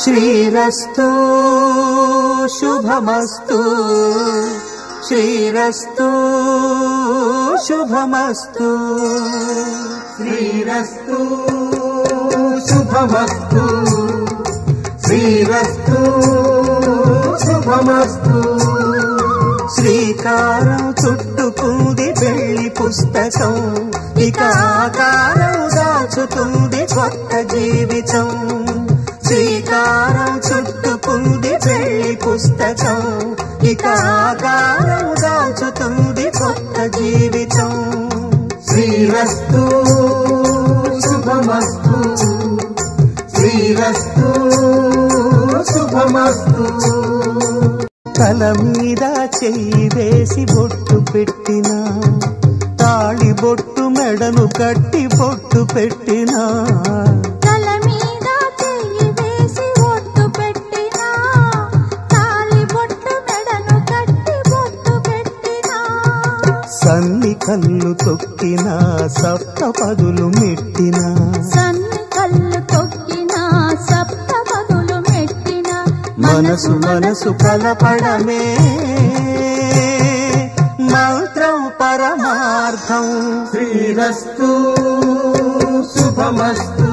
శ్రీరస్తు శుభమస్తు శ్రీరస్తు శుభమస్తు శ్రీరస్తు శుభమస్తు శ్రీరస్తు శుభమస్తు శ్రీకారం చుట్టుకుంది పెళ్లి పుస్తకం ఇక ఆకారం దాచుతుంది కొత్త జీవితం శ్రీకారం చుట్టుకుంది పెళ్లి పుస్తకం ఇక ఆకారం దాచుతుంది కొత్త జీవితం శ్రీరస్తు శుభమస్తు శ్రీరస్తు శుభమస్తు తల మీద చెయ్యి వేసి బొట్టు పెట్టినా తాళి బొట్టు మెడను కట్టి బొట్టు పెట్టినా తల మీద చెయ్యి వేసి బొట్టు పెట్టినా తాళి బొట్టు మెడను కట్టి బొట్టు పెట్టినా సన్ని కళ్ళు తొక్కినా సప్త పదులు మెట్టినా సన్ని కళ్ళు తొక్కినా సప్త పదులు మెట్టినా మనసు మనసు కలపడమే మంత్రం పరమార్థం శ్రీరస్తు శుభమస్తు